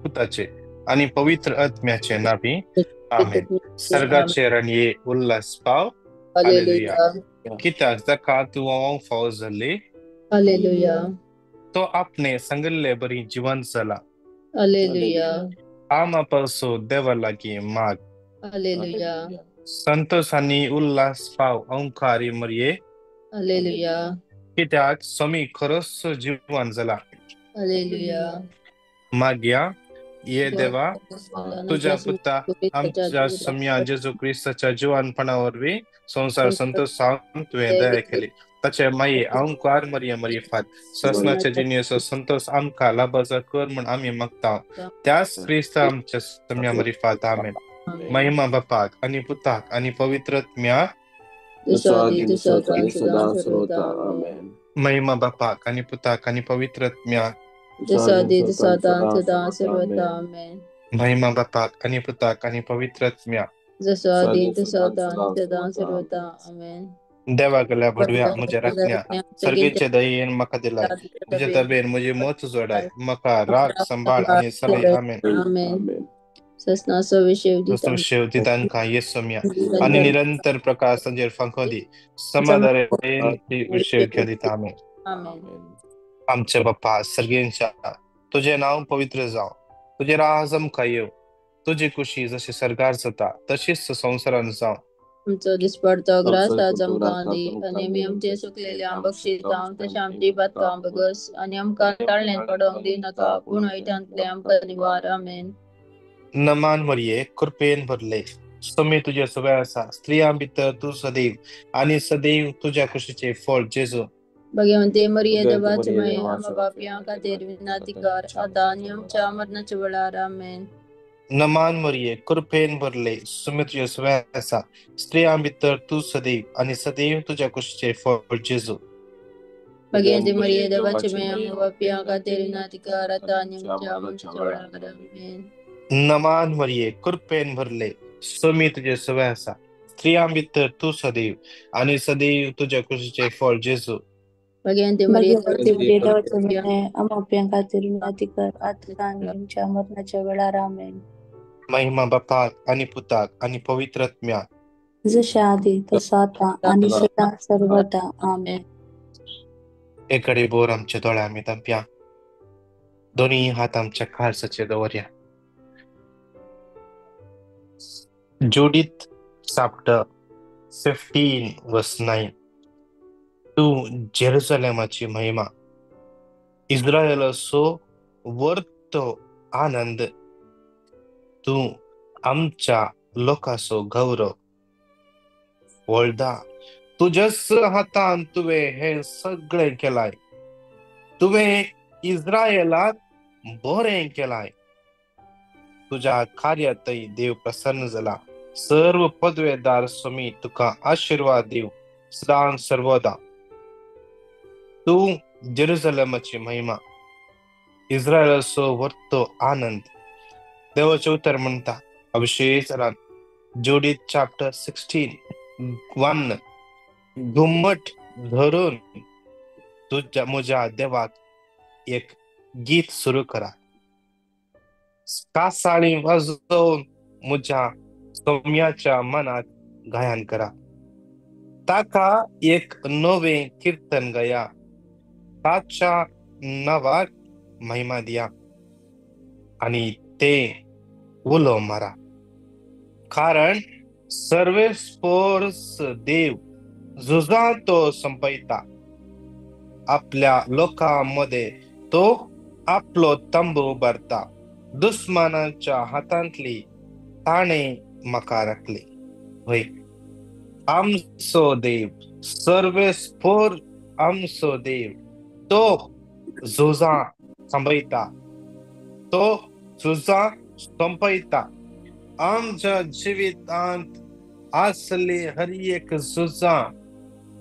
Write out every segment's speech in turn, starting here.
पुताचे आणि पवित्र आत्म्याचे नावी आमेन. Amen. सर्गाचे रणये उल्हास पाव. हालेलुया. Hallelujah. कित्याक जका तू फावो जाल्ली Hallelujah. तो आपणे सांगिल्ले बरी जिवंत जाला. Hallelujah. आमापासो देवा लागी माग. Hallelujah. संतोष आणि उल्हास पाव अंकारी मरिये Hallelujah. कित्याक समी खरंच जिवंत जाला. Hallelujah. मागया ये देवा तुझ्या पुता आमच्या Hallelujah. सम्या जेजू ख्रिस्ताच्या जीवनपणावरवी संसार संतोषान तुवें दया केली. ताचे माये अंकार मरिये मरिये फात ससनाच्या जिनियसो संतोष आमका लाभाचा कर म्हण आम्ही मागता. त्याच ख्रिस्त आमच्या सम्या मरी फात आमेन. महिमा बापाक आणि पुताक आणि पवित्रत्म्या महिमा बापाक आणि पुताक आणि पवित्रत्म्या महिमा बापाक आणि पुताक आणि पवित्रत्म्या देवा गल्या भडव्या म्हज्या राखण्या सर्गेचे दयेन म्हाका दिलाय. तुझ्या तबेन म्हजी मोत जोडाय म्हाका राख संभाळ आणि सलय आमेन. शेवटी तांकां येसम्या आणि निरंतर प्रकाश संजेर फांकोदी समाधान विषय दिता आमेन. आमचे बाप्पा सर्गेंच्या तुझे नाव पवित्र जाव. तुझे राज आमकां येव. तुझी खुशी जशी सरकार जाता तशीच संसारान जाव. आमचो दिसपडतो ग्रास आज आमकां दी आनी आमी आमचे सुकलेले बक्षिता तशें आमची बातकां बगस आनी आमकां ताळ्यान पडोंक दिनाका पूण वायटांतले आमकां निवार आमेन. नमान मरिये कृपेन भरले समी तुझे सवय आसा. स्त्रियां भितर तू सदैव आणि सदैव तुझ्या कुशीचे फळ जेजू. भगवंते मरिये देवाचे माये आम्हा पापियां खातीर विनंती कर आतां आनी आमच्या मरणाच्या वेळार आमेन. नमान मरिये कृपेन भरले समी तुझे सवय आसा. स्त्रियां भितर तू सदैव आणि सदैव तुझ्या कुशीचे फळ जेजू. भगवंते मरिये देवाचे माये आम्हा पापियां खातीर विनंती कर आतां आनी आमच्या मरणाच्या वेळार आमेन. नमान मरिये कृपेन भरले समी तुझे सवय आसा. स्त्रियां भितर तू सदैव आणि सदैव तुझ्या कुशीचे फळ जेजू. भगवंते मरिये देवाचे माये आम्हा पापियां खातीर विनंती कर आतां आनी आमच्या मरणाच्या वेळार आमेन. महिमा बापाक आणि पुताक आणि पवित्रत्म्या जशा आधी तसा आता आणि सदा सर्वदा आमेन. एकडे बोर आमच्या दोळ्या आम्ही तांप्या दोन्ही हात आमच्या खालसाचे दवरया. Judith chapter 15 verse 9. तू जेरुसलेमाची महिमा इस्रायेलाचो वर्तो आनंद. तू आमच्या लोकांचो गौरव. वळदा तुझ्याच हातान तुवें हे सगळे केलाय. तुवें इस्रायेलाक बरें केलाय. तुझ्या कार्यातय देव प्रसन्न जाला. सर्व पदवेदार स्वामी तुका आशीर्वाद देव सदां सर्वदा. तू जेरुसलेमाची महिमा इस्रायेलाचो वर्तो आनंद. देवाचे उतर म्हणता अभिषेक जोडीत चॅप्टर 16:1. घुमट धरून तुझ्या म्हज्या देवाक एक गीत सुरू करा. कासाळी वाजवून म्हज्या सौम्याच्या मनात गायन करा. ताका एक नवे कीर्तन गाया. ताच्या नावाक महिमा दिया आणि ते उलो मारा. कारण सर्वेस्पोर्स देव झुजा तो संपयता. आपल्या लोकांमध्ये तो आपलो तंबू उबारता. दुश्मनाच्या हातांतली ताणे म्हाका राखले. होय आमचो देव सर्वेस्पोर आमचो देव तो झुजा संपयता. तो झुजा संपयता. आमच्या जिवितांत असली हर एक झुजा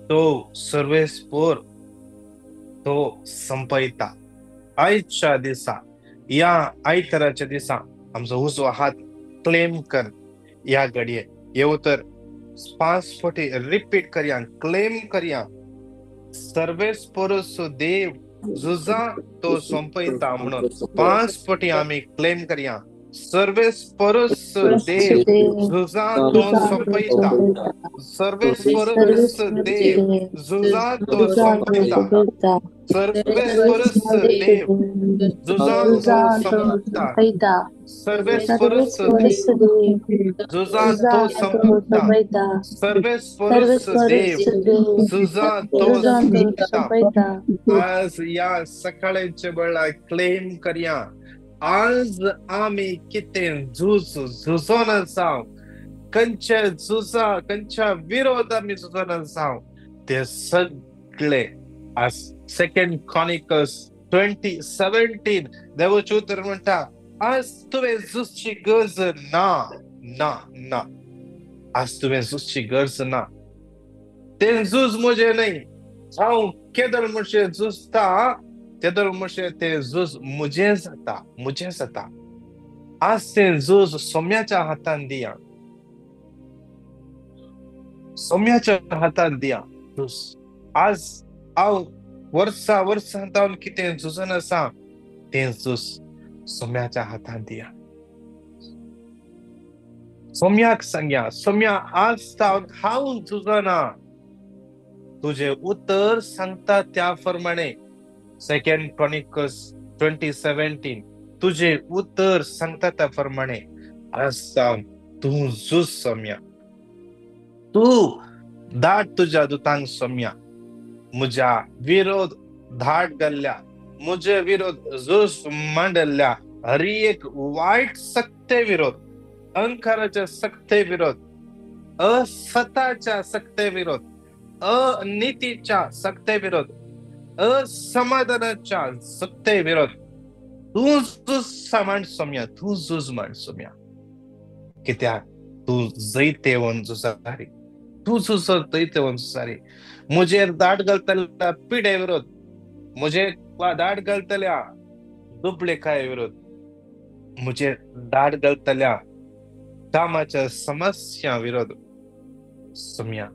तो सर्वेस्पोर तो संपयता. आयच्या दिसा या आयतराच्या दिसा आमचो उजवा हात क्लेम कर. या घडये येऊ तर 5 फावटी रिपीट करया क्लेम करया. सर्वेस्पोरसो देव झुजा तो सोंपयता म्हणून 5 पटी आम्ही क्लेम करया. सर्वेस्परस देव झुजा तो सोंपयता. सर्वेस्परस देव झुजा तो सोंपयता. सर्वेस्परस देव झुजा तो सोंपयता. सर्वेस्परस देव झुजा तो सोंपयता. सर्वेस्परस देव झुजा तो सोंपयता. आज या सकाळच्या वेळा क्लेम करया. आज आम्ही किती झुजून जाऊ, कंच्या विरोध आम्ही झुजून जाऊ, ते सगळे आज 2 Chronicles 20:17 देवाचे उतर म्हणता, आज तुवें झुजची गरज ना. आज तुवें झुजची गरज ना. ते झुज मुझे नाही. हांव केदर म्हणशे झुजता, तेदर म्हणशे ते झुज मुझे जाता. आज ते झुज सोम्याच्या हातान दिया. सोम्याच्या हातान दिया. आज हांव वर्सां कितें झुजन आसा, ते झुज सोम्याच्या हातान दिया. सोम्याक सांगया, सोम्या आज हांव झुजना. तुझे उत्तर सांगता त्या प्रमाणे 2 Chronicles 20:17 तुझे उत्तर सांगता त्या प्रमाणे आज तू झुज सोम्या. तू धाड तुझ्या दुतांक सोम्या. मुझ्या विरोध धाड घाल्ल्या, मुझे विरोध झुज मांडल्या हर एक वाईट सक्ते विरोध, अहंकाराच्या सक्ते विरोध, असताच्या सक्ते विरोध, अनीतीच्या सक्ते विरोध, असमाधानाच्या सक्ते विरोध, तू झुज मांड सोम्या. तू झुज मांड सोम्या. कित्याक तू जैते वन झुजारी. तू झुज जैते वन झुजारी. मुझे दाट घालतल्या पिढे विरोध, मुझे दाट घालतल्या दुबळेकाय विरोध, मुझे दाट घालतल्या कामाच्या समस्या विरोध सोम्या.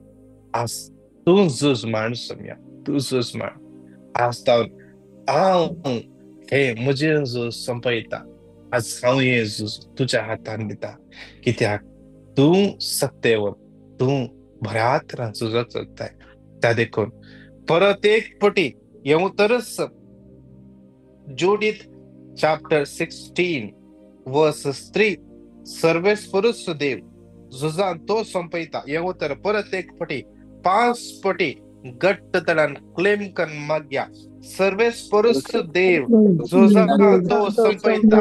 आज तू झुज मांड सोम्या. तू झुज मांड. आज हांव हे मुझे झुज संपयता. आज हांव हे झुज तुझ्या हातान दिता. कित्याक तू सत्तेवर, तू बऱ्या तरान झुजत चलताय. त्या देखून परत एक पटी येऊ तरच Judith chapter 16:3 सर्वेस्परस देव झुजा तो संपयता. येऊ तर परत एक पटी 5 पटी घट्ट तडान क्लेम कन माग्या. सर्वेस्परस देव झुजा तो संपयता.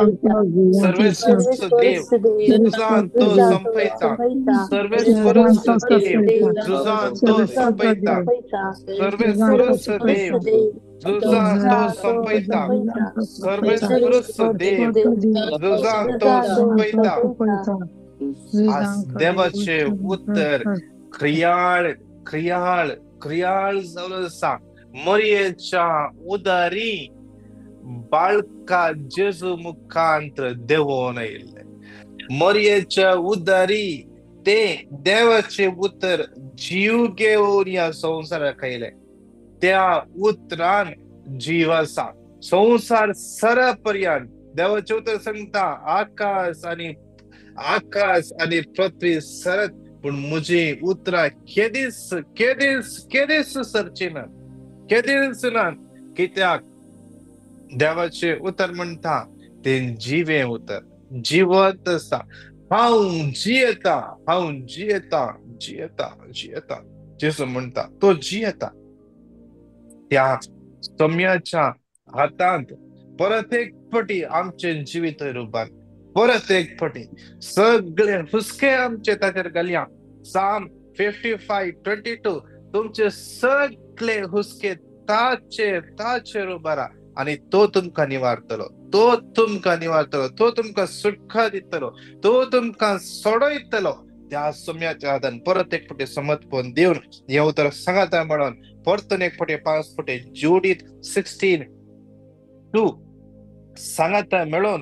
सर्वेस्परस देव झुजा तो संपयता. सर्वेस्परस देव झुजा तो संपयता. सर्वेस्परस देव झुजा तो संपयता. सर्वेस्परस देव झुजा तो संपयता. आज देवाचे उत्तर क्रियाळ जावन आसा. मरियेच्या उदारी बाळका जेजू मुखांतर देवोन येयल्ले. मरियेच्या उदारी ते देवाचे उत्तर जीव घेवन या संवसाराक आयले. त्या उतरान जीव आसा. संसार सरपर्यंत देवाचे उतर सांगता आकाश आनी पृथ्वी सरत, पण मुझे उतरा केदीस सरचिना, केदीस ना. कित्याक देवाचे उतर म्हणता ते जीवे उतर, जिवंत आसा. हांव जियेता. जेसू म्हणता तो जियेता. त्या सोम्याच्या हातांत परत एक पटी आमचे जिवीत रुपान, परत एक पटी सगळे हुस्के आमचे ताचेर घालया. Psalm 55:22 तुमचे सगळे हुस्के ताचेर उबारा आणि तो तुमकां निवारतलो. तो तुमकां सुटका दितलो. तो तुमकां सोडयतलो. त्या सोम्याच्या हातान परत एक पटी समर्पण दिवन येऊ तर सांगाता म्हणून परतून एक पटी 5 पटी Judith 16:2 सांगाता मेळून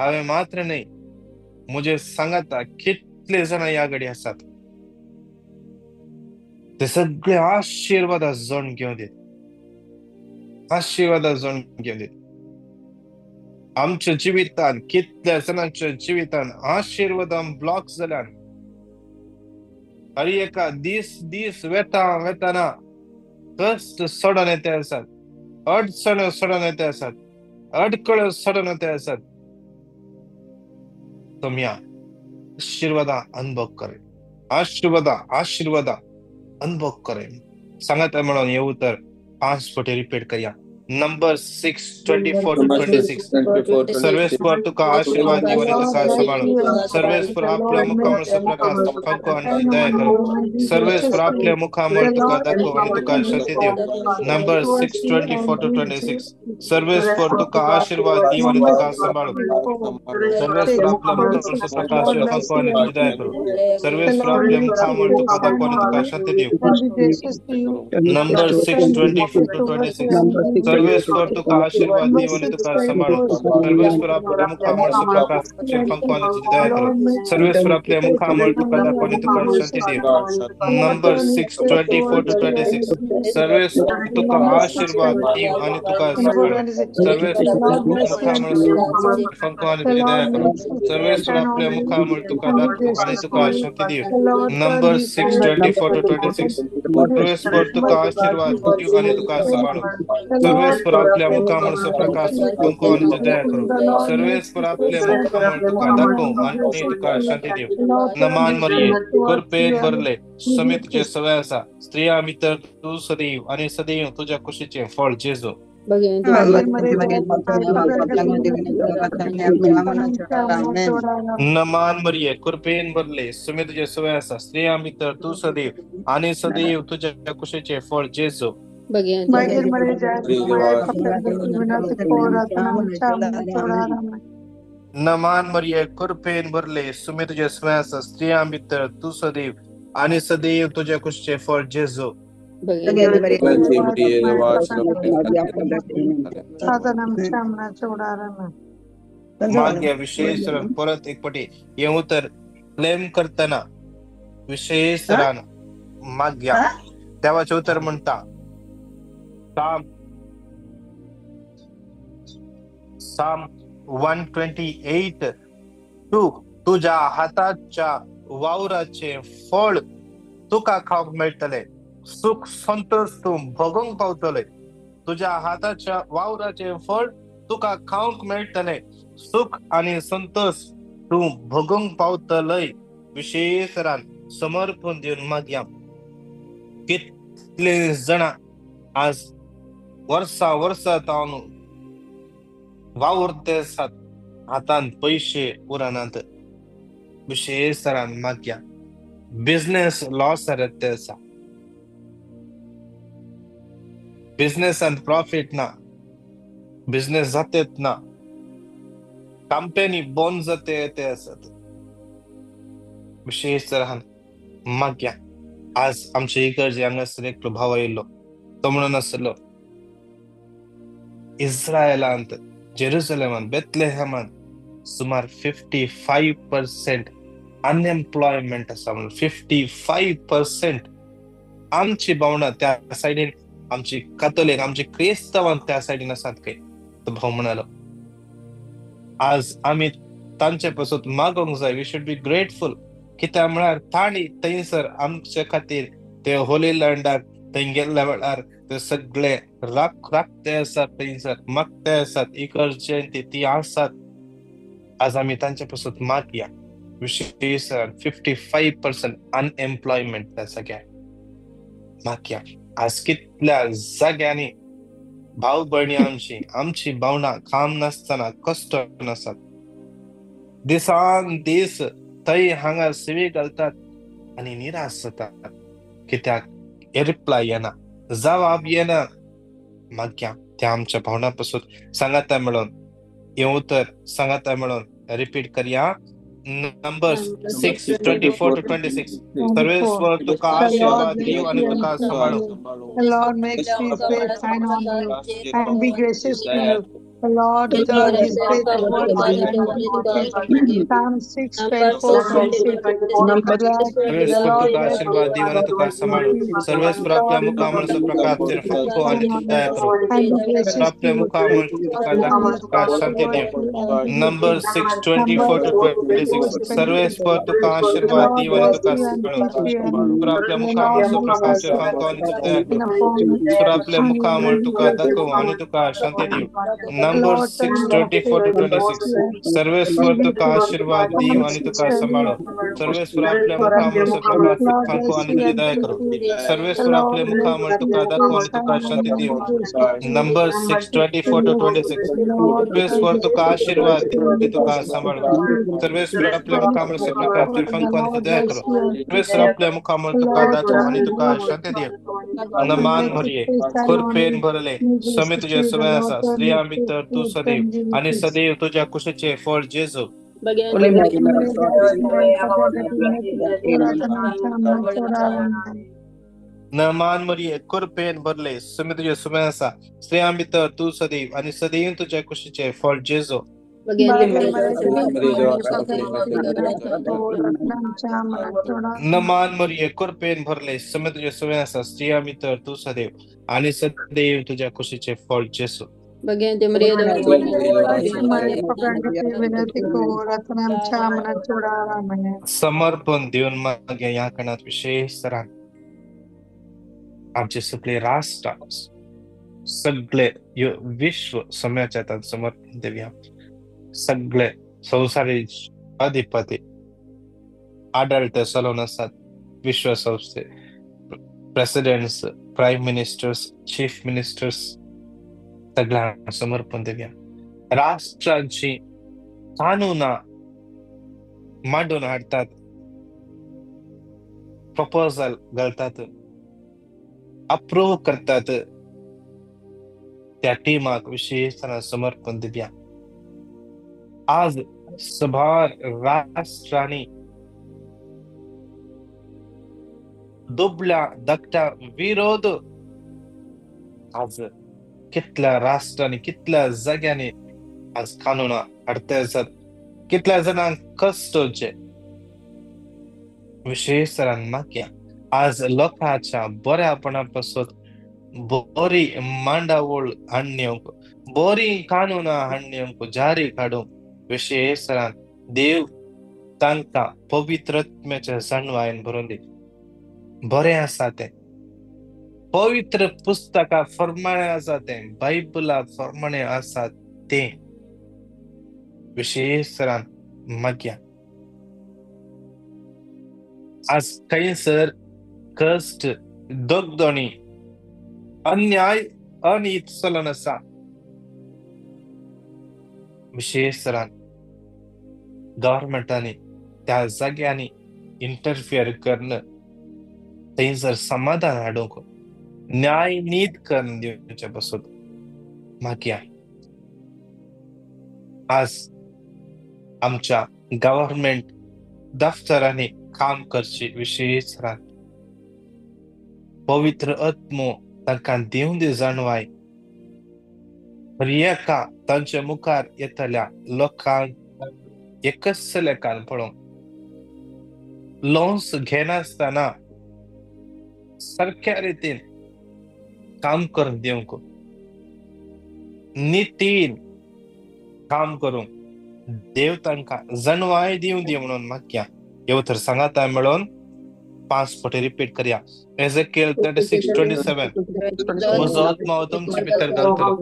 हांवें मात्र न्ही, मुझे सांगाता कितले जण या घडी आसात ते सगळे आशीर्वादा जण घेवन येत, आशीर्वादा जण घेवन येत. आमच्या जिवितान कितल्या जणांच्या जिवितान आशीर्वादान ब्लॉक जाल्यान. हर एका दीस वेताना कष्ट सोडून येते आसात, अडचण सोडून येते आसात, अडकळ सोडून येते आसात. तुम्ही आशीर्वादा अनुभव करे, आशीर्वादा अनुभव करे. सांगत म्हणून येऊ तर 5 पटी रिपीट करूया. नंबर 6, 24-26. सर्वेस्पर तुका आशीर्वाद दिव आणि तुका सांभाळू. सर्वेस्पर आपल्या मुखामुळे सुप्रकाश फंको आणि दया करो. सर्वेस्पर आपल्या मुखामुळे तुका दाखव आणि तुका शांती देव. नंबर 6, 24-26. सर्वेस्पर तुका आशीर्वाद दिव आणि तुका सांभाळू. सर्वेस्पर आपल्या मुखामुळे सुप्रकाश फंको आणि तुझी दया करो. सर्वेस्पर आपल्या मुखामुळे तुका दाखव आणि तुका शांती देव. नंबर 6, 24-26. सर्वेस्पर तुका आशीर्वाद दिव आणि तुका सांभाळू. सर्वेस्पर आपल्या मुखामुळे सुप्रकाश फंको आणि तुझी दया करो. सर्वेस्पर आपल्या मुखामुळे तुका दाखव आणि तुका शांती देव. नंबर 6, 24-26. सर्वेस्पर तुका आशीर्वाद दिव आणि तुका सांभाळू. सर्वेस्पर आपल्या मुखामुळे फंको आणि तुझी दया करो. सर्वेस्पर आपल्या मुखामुळे तुका दाखव आणि तुका शांती देव. नंबर 6, 24-26. सर्वेस्पर तुका आशीर्वाद दिव आणि तुका सांभाळू. सर्वेस्पर आपल्या मुखामुळे सुप्रकाश फंको आणि तुझी दया करो. सर्वेस्पर आपल्या मुखामुळे तुका दाखव आणि तुका शांती देव. नमान मरिये कृपेन भरले समी तुझे सवय आसा. स्त्रिया भितर तू सदैव आणि सदैव तुझ्या कुशीचे फळ जेजू. नमान मरिये कृपेन भरले समी तुझे सवय आसा. स्त्रिया भितर तू सदैव आणि सदैव तुझ्या कुशीचे फळ जेजू. नमान मरिये कृपेन भरले समी तुझे सवय आसा. स्त्रिया भितर तू सदैव आणि सदैव तुझ्या कुशीचे फळ जेजू. माग्या विशेष परत एक पटी येऊ तर क्लेम करताना विशेष रान माग्या देवाचे उत्तर म्हणता. साम 128. तुझ्या हाताच्या वावराचे फळ तुका खाऊक मेळटले. सुख संतोष तू भोगूंक पावतले. तुझ्या हाताच्या वावराचे फळ तुका खाऊक मेळटले. सुख आणि संतोष तू भोगूंक पावतलय. विशेष रान समर्पण देऊन मागया. कितले जण आज वर्सा तावन वावरते आसात, हातान पैसे उरनात. विशेष रान मागया. बिझनेस लॉस जाते आसा. बिझनेस and प्रॉफिट ना. बिझनेस जातेत ना. कंपनी बंद जाते ते असत. विशेष रान माग्या. आज आमच्या इकडचे हांगासर एक भाव येयलो. तो म्हणून आसलो इस्रायलांत जेरुसलेमांत बेथलेहेमांत सुमार 55% अनएम्प्लॉयमेंट आसा. म्हणून 55% आमची भावना त्या सायडीन, आमची कातोलीक, आमची क्रिस्तावांत त्या सायडीन आसात काय. तो भाव म्हणालो आज आम्ही तांचे पासून मागोंक जाय. We should be grateful. कित्याक म्हळ्यार ताणी थंयसर आमचे खातीर ते होली लँडाक थंय गेल्ल्या वेळार ते सगळे राखते आसात, थंयसर मागते आसात. इकडचे ती आसात. आज आम्ही तांचे पासून मागया. विशेष 55% अनएम्प्लॉयमेंट त्या सगळ्या मागया. आज कितल्या जाग्यांनी भाऊ बहिणी आमची भावना काम नसताना कष्ट नसतात. दिसान दीस थंय हांगा सेवे घालतात आणि निराश जातात. कित्याक रिप्लाय येना, जबाब येना. मागया त्या आमच्या भावनापासून सांगाता म्हणून येऊ तर सांगाता म्हणून रिपीट करूया. नंबर 6, 24-26. सर्वेस्वर तुका आशीर्वाद दिव आणि तुका सांभाळू. The Lord makes his face shine on you and be gracious to you. The Lord God is great towards us and good. Psalm 6, 24, 26. Sarveshwar Lord Tuka bless आशीर्वाद you दीव आणि तुका सांभाळू सर्वेश्वर आपल्या Lord मुखामळ प्रकाश फंको आणि दया करो and gracious to आपल्या you. मुखामळ तुका तुका शांती देव नंबर 6:24 to 26 सर्वेश्वर तुका आशीर्वाद Lord दीव आणि bless तुका you and सांभाळू keep you, सुर and आपल्या the मुखामळ Lord make प्रकाश his फंको आणि तुका दया face करो upon you सुर आपल्या and you मुखामळ bring तुका grace दाखव आणि upon तुका शांती देव the number Lord turn your 6:24 face to towards 26 you सर्वेश्वर and give तुका you आशीर्वाद दीव Psalm आणि 6, तुका सांभाळू 24. सर्वेश्वर आपल्या मुखामळ प्रकाश Lord फंको bless आणि you तुझी and दया keep करो you. The सर्वेश्वर Lord आपल्या bless मुखामळ you, तुका दाखव आणि तुका shine शांती and देव gracious to you. Number 6:24 to Bless 26 the Lord सर्वेश्वर and तुका आशीर्वाद दे तुका bless सांभाळू you. सर्वेश्वर आपल्या Psalm मुखामळ से 6, प्रकाश 24. The तिरफंको आणि Lord दया bless करो you and keep Sarveshwar you. आपल्या मुखामळ The तुका Lord दाखव turn आणि his Tuka face Shanti Dev and नमान make his मरिये face shine on खुरपेन you. भरले Be समी gracious to तुझे you. The सवय Lord असा turn स्त्रिया his face मित्र to तू you सदैव and give you आणि peace. सदैव तुझ्या कुशीचे फळ जेजू नमान मरिये खुरपेन भरले समी तुझे सवय असा स्त्रिया मित्र तू सदैव आणि सदैव तुझ्या कुशीचे फळ जेजू नमान मरिये खुरपेन भरले समी तुझे सवय असा स्त्रिया मित्र तू सदैव आणि सदैव तुझ्या कुशीचे फळ जेजू समर्पण देऊन मग या काळात विशेष सराव आमचे सगळे राष्ट्र सगळे विश्व समयाच्या हातात समर्पण देऊया सगळे संसारी अधिपती आढळत सलोन असतात विश्व संस्थे presidents prime ministers chief ministers सगळ्यांना समर्पण देऊया राष्ट्रांची कानूना मांडून हाडतात प्रपोजल घालतात अप्रूव्ह करतात त्या टीमाक विशेष समर्पण देऊया आज सभार राष्ट्रांनी दुबळ्या धाकट्या विरोध आज कितल्या राष्ट्रांनी कितल्या जाग्यांनी आज कानून हाडताय कितल्या जणांक कष्टचे विशेष मागया आज लोकांच्या बऱ्यापणापासून बरी मांडावळ हाडण्याक बरी कानून हाडण्याक जारी काडूंक विशेष देव तांकां पवित्रत्म्याच्या जाणवायेन भरून दी बरें आसा ते पवित्र पुस्तका फर्माणे आसा ते बायबला फर्माणे आसा ते विशेष मागया आज खंयसर कष्ट दगदणी अन्याय अनित चलन आसा विशेष गव्हर्मेंटांनी त्या जाग्यांनी इंटरफियर करणं थंयसर समाधान हाडूंक न्याय नीत करून दिवचे पासून मागया आज आमच्या गव्हर्मेंट दफ्तरांनी काम करची विशेष पवित्र आत्मो तांकां दिवून दी जाणवाय एका तांच्या मुखार येतल्या लोकांक एकच लेखान पळोवंक लोन्स घेनासतना सारक्या रितीन काम करून दिवंक नितीन काम करूंक देव तांकां जाणवाय दिवं दी म्हणून मागया येवथर सांगाता मेळोन 5 फावटी रिपीट करया एझेकिएल 36:27 म्हजो आत्मा तुमचे भितर घालतलो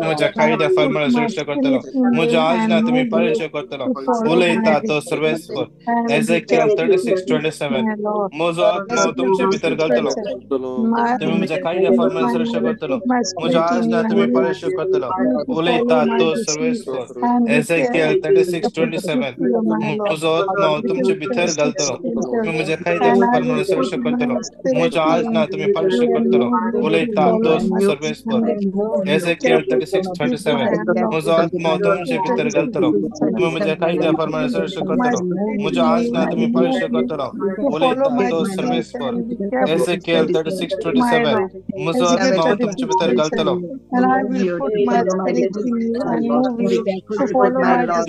म्हज्या कायद्या फर्माणे सुरक्षा करतलो म्हज्या आज्ञा तुमी पाळीचे करतलो उलयता तो सर्वेस्वर एझेकिएल 36:27 म्हजो आत्मा तुमचे भितर घालतलो तुम्ही म्हज्या कायद्या फर्माणे सुरक्षा करतलो म्हज्या आज्ञा तुमी पाळीचे करतलो उलयता तो सर्वेस्वर एझेकिएल 36:27 म्हजो आत्मा तुमचे भितर घालतलो तुम्ही म्हज्या कायद्या फर्माणे प्रमाणे सर्वश करतलो म्हजो आज ना तुम्ही परीक्षा करतलो उलयता दोस सर्वेस्पर एजेकिएल 36:27 म्हजो आत्मा तुमचे भितर घालतलो तुम्ही म्हज्या कायद्या प्रमाणे सर्वश करतलो म्हजो आज ना तुम्ही परीक्षा करतलो उलयता दोस सर्वेस्पर एजेकिएल 36:27 म्हजो आत्मा तुमचे भितर घालतलो and I will put my spirit in you and move you to follow my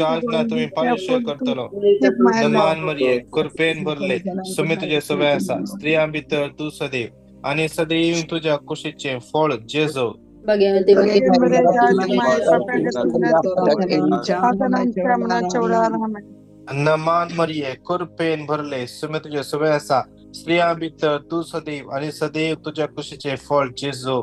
आज ना तुम्ही परीक्षा to करतलो keep my law. नमान मरिये कृपेन भरले सुमी तुझे सवय असा स्त्रिया भितर तू सदैव आणि सदैव तुझ्या कुशीचे फळ जेजो Bagaimana Bagaimana नमान मरिये कृपेन भरले सुमी तुझे सवय असा स्त्रिया भितर तू सदैव आणि सदैव तुझ्या कुशीचे फळ जेजो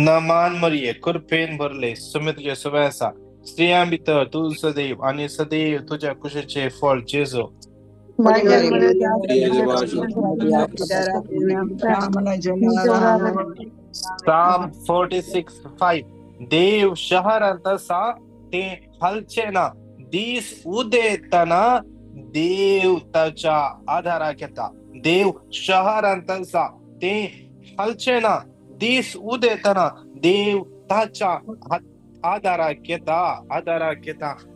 नमान मरिये कृपेन भरले सुमी तुझे सवय असा स्त्रिया भितर तू सदैव आणि सदैव तुझ्या कुशीचे फळ जेजो Psalm 46:5 देव शहरांत असा ते हलचे ना दीस उदेताना देव त्याच्या आधारा घेता देव शहरांत असा ते हलचे ना दीस उदेताना देव त्याच्या आधारा घेता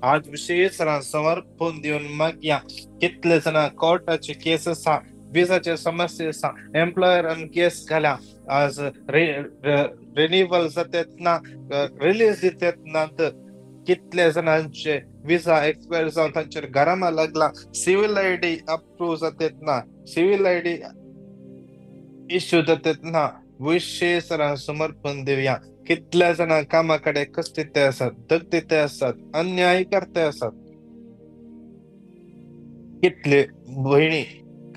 आज विशेष समर्पण देऊन मग या कितले जण कोर्टाचे केस असा विजाचे समस्या असा एम्प्लॉयर केस घाल्या आज रिन्युअल जातात ना रिलीज देतात ना तर कितले जणांचे विजा एक्सपायर जाऊन त्यांच्या घरामा लागला सिव्हिल आयडी अप्रूव्ह जातात ना सिव्हिल आयडी इश्यू जातात ना विशेष समर्पण देऊया कितल्या जण कामाकडे कष्टिते असतात दगतिते असतात अन्याय करते असतात कितले बहिणी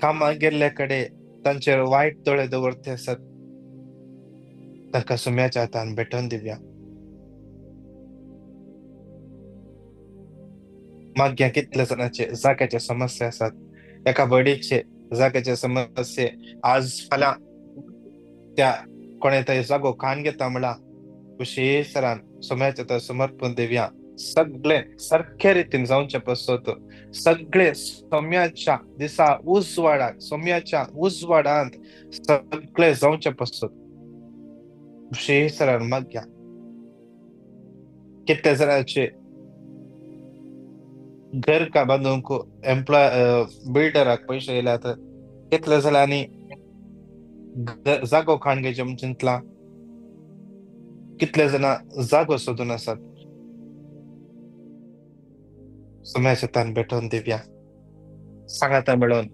कामा गेल्याकडे त्यांचे वाईट तोळे दवरते असतात ताका सुम्याच्या हातान भेटून दिव्या माग्या कितल्या जणांचे जाग्याचे समस्या असतात एका बडीचे जाग्याचे समस्या आज फाल्या त्या कोणीतरी जागो खान घेता म्हणला विशेष सोम्याच्या समर्पण देव्या सगळे सारख्या रीतीने जाऊनचे पसत सगळे सोम्याच्या दिसा सोम्याच्या उजवाडांत सगळे जाऊनचे पसत विशेष मग घ्या कितल्या जणांचे घर का बांधूंक एम्प्लॉय बिल्डराक पैसे येयला तर कितल्या जणांनी जागो खाण घ्यायचे चिंतला कितले जण जागो सोदून असतात सोम्याच्या तान भेटून दिव्या सांगाता मिळून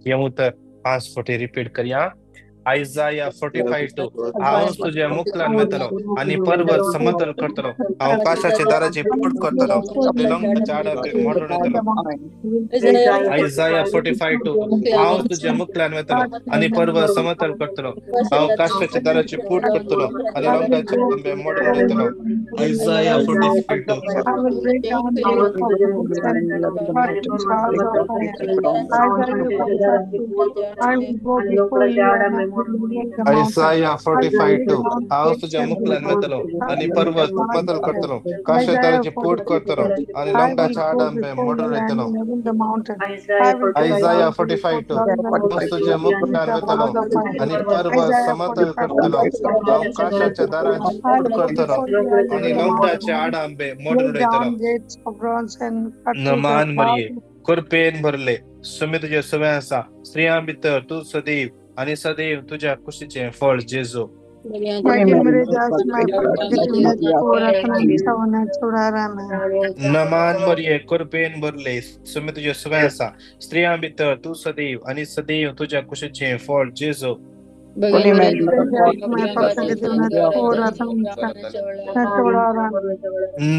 येऊ तर 5 फावटी रिपीट करूया आयजाया 45:2 हांव तुझ्या मुखलान वेतलो आणि पर्वत समतल करतलो हांव काशाचे दाराची फूट करतलो निलंगाच्या आडापे मोडून येतलो आयजाया 45:2 हांव तुझ्या मुखलान वेतलो आणि पर्वत समतल करतलो हांव काशाचे दाराची फूट करतलो आणि निलंगाच्या आडापे मोडून येतलो आयजाया 45:2 Isaiah 45:2 हांव तुझ्या मुखलान वेतलो आणि पर्वत समतल करतलो काशाचे पोट करतलो आणि लंगाच्या आडांबे मोडून येतलो Isaiah 45:2 हांव तुझ्या मुखलान वेतलो आणि पर्वत समतल करतलो हांव काशाच्या दाराची पोट करतलो आणि लंगाच्या आडांबे मोडून येतलो नमान मरिये कृपेन भरले सुमी तुझे सवय असा स्त्रिया भितर तू सदैव आणि सदैव तुझ्या कुशीचे फळ जेजो नमान मरिये कृपेन भरले सुमी तुझे सवय असा स्त्रिया भितर तू सदैव आणि सदैव तुझ्या कुशीचे फळ जेजो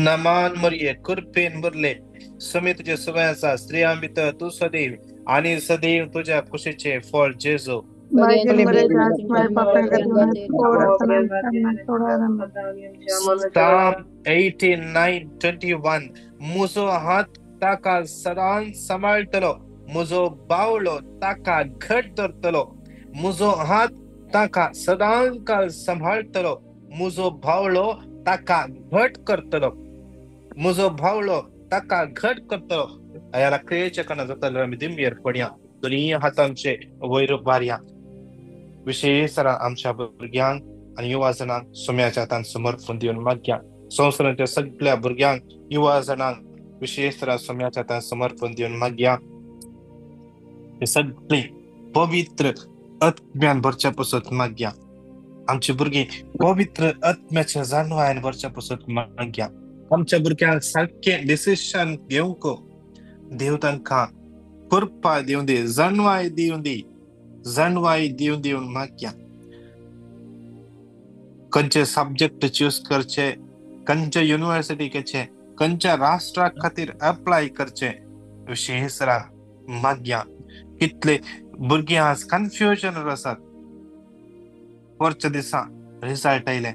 नमान मरिये कृपेन भरले सुमी तुझे सवय असा स्त्रिया भितर तू सदैव आणि सदैव तुझ्या कुशीचे फळ जेजो Psalm 89:21 मुजो हात ताका सदां सांभाळतलो मुजो बावलो ताका घट धरतलो मुजो हात ताका सदां काळ सांभाळतलो मुजो बावलो ताका घट करतलो म्हजो भावलो ताका घट करतलो याला क्रियेच्या कना जातालो आमी दिंबेर पडया दोनी हातांचे वयर बारया विशेषरा आमच्या भुरग्यांक आणि युवा जनांक सुम्याच्या हातान समर्पण दिवन मागया संवसाराच्या सगळ्या भुरग्यांक युवा जनांक विशेषरा सुम्याच्या हातान समर्पण दिवन मागया हे सगळे पवित्र आत्म्यान भरच्या पासत मागया आमची भुरगीं पवित्र आत्म्याच्या जाणवायन भरच्या पासत मागया आमच्या भुरग्यांक सारखे डिसिशन घेवंक देव तांकां कृपा दिवन दी जाणवाय दिवन दी जाणवाय दिवन मागया खंयचे सब्जेक्ट चूज करचे खंयच्या युनिव्हर्सिटी घेचे खंयच्या राष्ट्रा खातीर अप्लाय करचे विशेषरा मागया कितले भुरगे आज कन्फ्युजन आसात वरच्या दिसा रिझल्ट आयले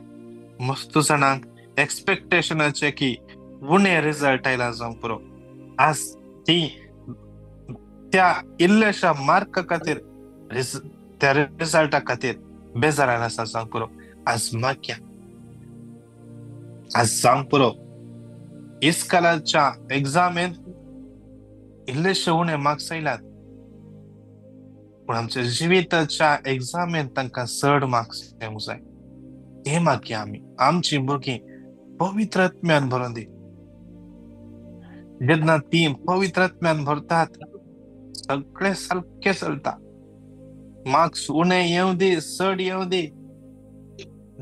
मस्त जाणांक एक्सपेक्टेशनाचे की उणे रिझल्ट आयला जावंक पुरो आज ती त्या इल्लेशा मार्क खातीर त्या रिझल्टा खातीर बेजारान आसा जावंक पुरो आज मागया आज जावंक पुरो इस्कालाच्या एग्जामेन इल्लेशे उणे मार्क्स आयल्यात पण आमच्या जिविताच्या एग्जामेन तांकां चड मार्क्स येवंक जाय हे मागया आमी आमची भुरगीं पवित्र आत्म्यान भरून दी जेन्ना ती पवित्र आत्म्यान भरतात सगळे सारखे चलता मार्क्स उणे येवं दी चड येवं दी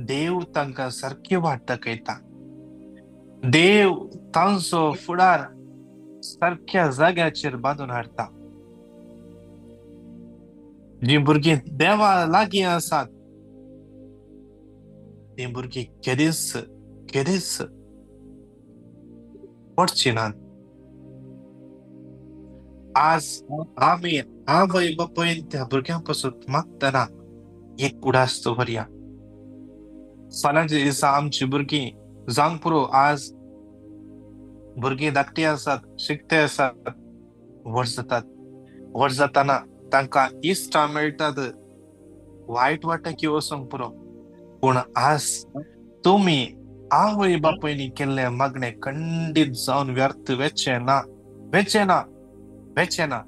देव तांकां सारकी वाट दाखयता देव तांचो फुडार सारख्या जाग्याचेर बांदून हाडता जी भुरगीं देवा लागीं आसात ती भुरगीं केदीच पडची नात आज आमी आवय बापायन त्या भुरग्यां पासून मागतना एक उडास दवरया फाल्यांच्या दिसा आमची भुरगीं जावंक पुरो आज भुरगीं धाकटी आसात शिकते आसात व्हड जाताना तांकां इश्टां मेळटात वायट वाटेक वचोंक पुरो पूण आज तुमी आवय बापायनी केल्ले मागणे खंडीत जावन व्यर्थ वेचे ना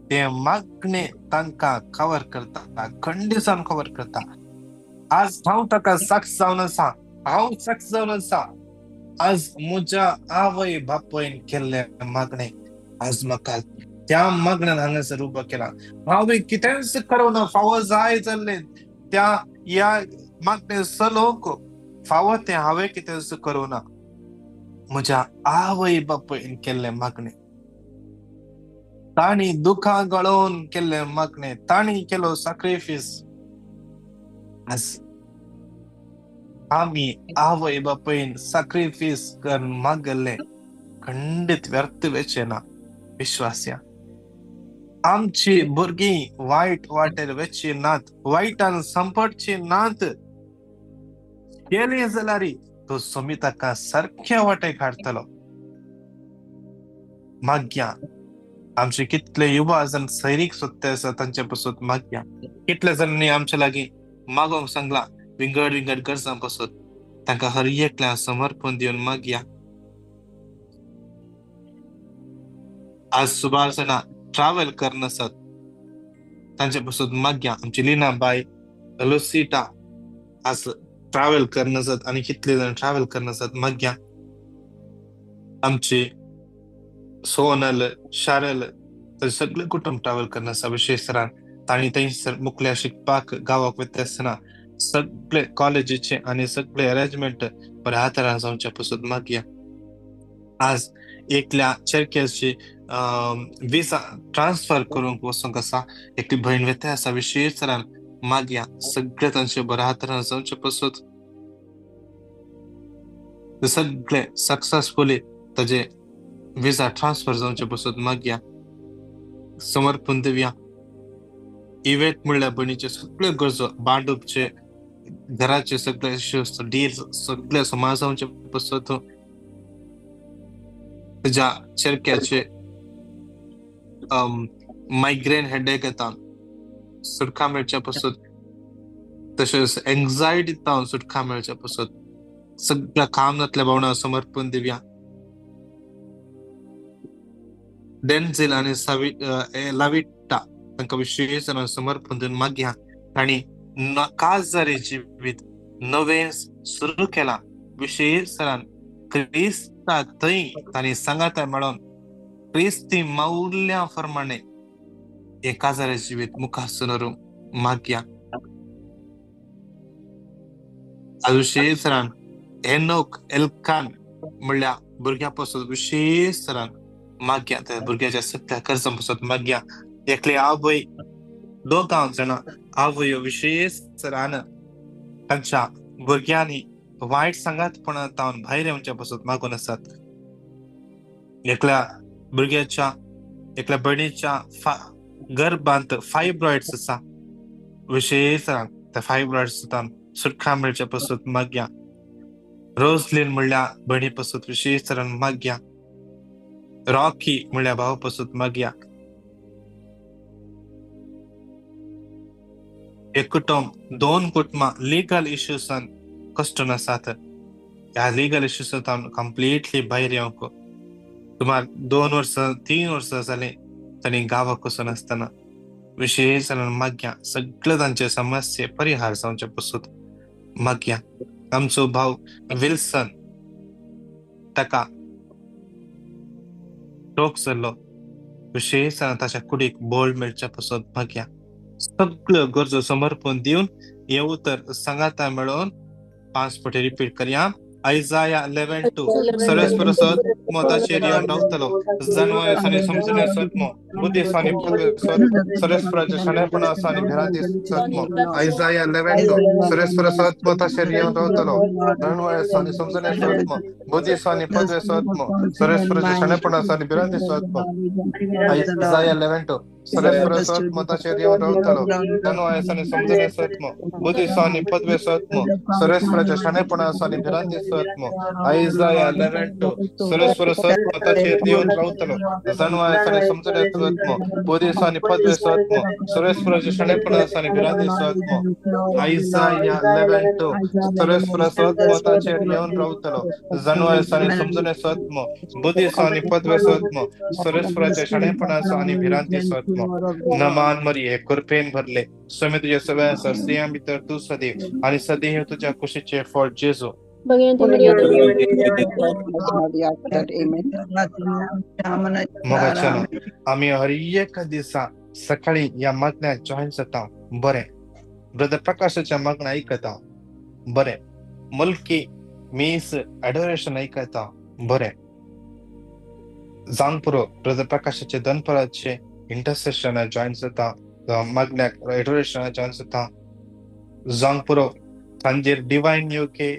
ते मागणे तांकां कवर करता खंडीत जावन कवर करता आज हांव ताका सक्स जावन आसा आज म्हज्या आवय बापायन केल्ले मागणे आज म्हाका त्या मागण्यान हांगासर उबो केला हांवें कितेंच करूना फावो जाय जाल्ले त्या ह्या मागणे चलोवंक फावो तें हांवें कितेंच करूना म्हज्या आवय बापायन केल्ले मागणे ताणी दुखां गळोवन केल्ले मागणे ताणी केलो सॅक्रिफायस आज आमी आवय बापायन सॅक्रिफायस करून मागले खंडीत व्यर्थ वेचे ना विश्वास्या आमची भुरगीं वायट वाटेर वेची नात वायटान संपडची नात केली जाल्यार तो सोमी ताका सारख्या वाटेक हाडटलो मागया आमचे कितले युवा जण सैरीक सोदते आसा तांचे पासून मागया कितले जाणांनी आमच्या लागीं मागोंक सांगला विंगड गरजां पासून तांकां हर एकल्या समर्पण दिवन मागया आज सुमार जाणां ट्रॅव्हल करन आसात तांचे पासून मागया आमची लिना बाय लुसिटा आज ट्रॅव्हल करन आसात आनी कितले जाण ट्रॅव्हल करन आसात मागया आमचे सोनल शारल तर सगळे कुटुंब ट्रॅव्हल करन आसा विशेषरान तांणी थंयसर मुखल्या शिकपाक गांवाक वता आसतना सगळे कॉलेजीचे आणि सगळे अरेंजमेंट बऱ्या हातारान जावच्या पासून मागया आज एकल्या चेरकेची विजा ट्रान्सफर करूंक वचूंक आसा एकटी भयण वेता आसा विशेषरान मागया सगळे तांचे बऱ्या हातारान जावचे पासून सगळे सक्सेसफुली ताजे विजा ट्रान्सफर जावचे पासून मागया समर्पण दिवया इवेंट म्हणल्यार भयणीचे सगळे गरजो बांडूपचे घराचे सगळे इश्यूज डील्स सगळे समाज जावचे पासून तुझ्या चेरक्याचे मायग्रेन हेडेक येता सुटका मेळच्या पासून तशेंच एंग्जायटी जावन सुटका मेळच्या पासून सगळ्या कामनातल्या भावना समर्पण दिवया डेन्झेल आणि लाविटा तांकां विशेष समर्पण दिवन मागया तांणी काळजारी जिवीत नवें सुरू केला. विशेष क्रिस्ता थंय तांणी सांगाताय मेळोन क्रिस्ती मौल्या प्रमाणे हे काळजारी जिवीत मुखार सरून मागया. विशेष हेनोक एल्कान म्हणल्यार भुरग्यां पासून विशेष मागया. त्या भुरग्याच्या सगळ्या कर्जां पासून मागया. एकले आवय दोगां जाणां आवयो विशेष तांच्या भुरग्यांनी वायट सांगातपणांतावन भायर येवच्या पासून मागून आसात. एकल्या भुरग्याच्या एकल्या भयणीच्या गर्भांत फायब्रॉइड्स आसा. विशेष त्या फायब्रॉइड्सांतल्यान सुटका मेळच्या पासून मागया. रोजलीन म्हणल्यार भयणी पासून विशेष मागया. रॉकी म्हणल्यार भावा पासून मागया. एक कुटुंब दोन कुटुंबां लिगल इश्यूसान कश्टून आसात. ह्या लिगल इश्यूसांतल्यान कंप्लिटली भायर येवंक सुमार 2 वर्सां 3 वर्सां जाली तांणी गांवाक वचून आसतना विशेष मागया. सगळे तांचे समस्ये परिहार जावचे पासून मागया. आमचो भाव विल्सन ताका स्ट्रोक जाल्लो. विशेष ताच्या कुडीक बोल मेळच्या पासून मागया. सगळ्यो गरजो समर्पण दिवन हे उतर सांगाता मेळोन 5 फावटी रिपीट करया. आयजाया 11:2 सरस्वरसोत्मो ताचेर येवन रावतलो. जाणवायसांनी समजणे सत्मो बुद्धीसांनी पदवे सत्मो सरस्वराच्या शाणेपणासांनी भिरांती सत्मो. आयजाया 11:2 सरस्वरसोत्मो ताचेर येवन रावतलो. जाणवायसांनी समजणे सत्मो बुद्धीसांनी पदवे सत्मो सरस्वराच्या शाणेपणासांनी भिरांती सत्मो. आयजाया 11:2 सरस्वरसोत्मो ताचेर येवन रावतलो. जाणवायसांनी समजणे सत्मो बुद्धीसांनी पदवे सत्मो सरस्वराच्या शाणेपणासांनी भिरांती सत्मो. आयजाया 11:2 सरस्वरसोत्मो ताचेर येवन रावतलो. जाणवायसांनी समजणे सत्मो बुद्धीसांनी पदवे सत्मो सरस्वराच्या शाणेपणासांनी भिरांती सत्मो. आयजाया 11:2 सरस्वरसोत्मो ताचेर येवन रावतलो. जाणवायसांनी समजणे सत्मो बुद्धीसांनी पदवे सत्मो सरस्वराच्या शाणेपणासांनी भिरांती सत्मो. नमान मरिये कृपेन भरले स्वामी तुझ्या सगळ्या स्त्रियां भितर तू सदैव आणि सदैव तुझ्या कुशीचे फळ जेजू. आम्ही हर एक दिसा सकाळी या मागण्यात जॉईन जाता. बरें ब्रदर प्रकाशाच्या मागण्या ऐकता. बरें मुलकी मीस एडोरेशन ऐकता. बरें जांग पुरो ब्रदर प्रकाशाचे दनपराचे इंटरसेशन जॉईन जाता. मागण्याक एडोरेशन जॉईन जाता. जांग पुरो सांजेर डिवायन युके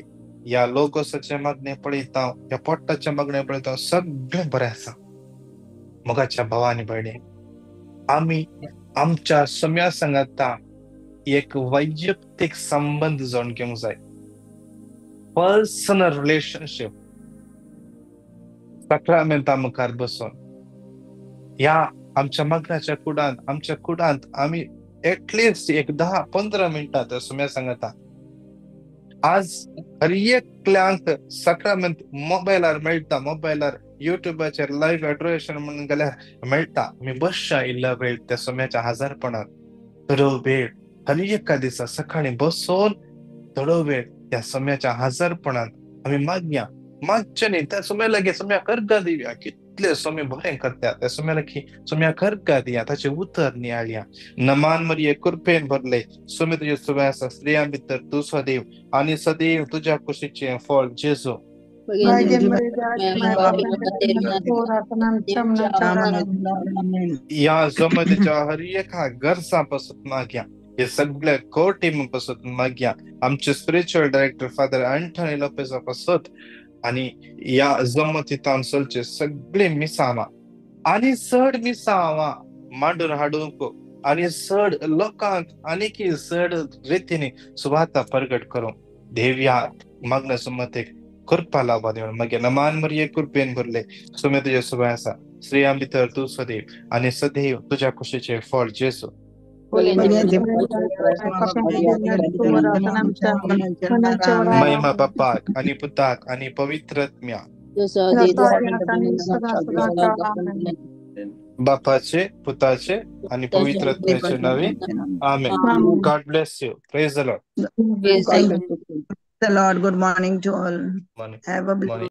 या लोगोसाचे मागणे पळयता. या पोट्टाचे मागणे पळयता. सगळे बरें आसा. मोगाच्या भावानी भयणी आम्ही आमच्या सम्या सांगाता एक वैयक्तिक संबंध जोडून घेवंक जाय. पर्सनल रिलेशनशिप साक्रामेंता मुखार बसून या आमच्या मग्नाच्या कुडांत आम्ही एटलिस्ट एक 10-15 मिनिटात सम्या सांगाता. आज हर एकल्यांक साक्रामेंत मोबायलार मेळटा. मोबायलार युट्यूबाचेर लाईव्ह एडोरेशन म्हणून गेल्यार मेळटा. मी बसशा इल्लो वेळ त्या सम्याच्या हजारपणात थोडो वेळ हर एका दिसा सकाळी बसून थोडो वेळ त्या सम्याच्या हजारपणात आम्ही मागया. मागचे न्ही त्या सम्या लागी सम्या कर्गा दिवया. कितले सम्य बरें करता त्या सम्या लागी सम्या कर्गा दिया. ताचे उतर नियाळया. नमान मरिये कृपेन भरले स्वामी तुझे सगळ्या स्त्रियां भितर तू सदैव आणि सदैव तुझ्या कुशीचे फळ जेजू. या जमतेच्या हर एका गरजापासून मागया. हे सगळ्या कोर टीम पासून मागया. आमचे स्पिरिच्युअल डायरेक्टर फादर अँटनी लोपेजा पासून आणि या जमतीतान चलचे सगळे मिसावा आणि चड मिसावा मांडून हाडूंक आणि चड लोकांक आनीक चड रितीने सुवाता प्रगट करूं देवया मग्न सुमतेक कृपा लाभा देऊन मागे नमान मरिये कृपेन भरले सुमे तुझे सुबह आसा स्त्रियां भितर तू सदैव आणि सदैव तुझ्या कुशीचे फळ जेजू. महिमा बापाक आणि पुताक आणि पवित्र आत्म्या बापाचे, पुताचे आणि पवित्र आत्म्याचे नावे आमेन. God bless you. Praise the Lord. Praise the Lord. The Lord. Good morning to all. Morning. Have a blessed Morning.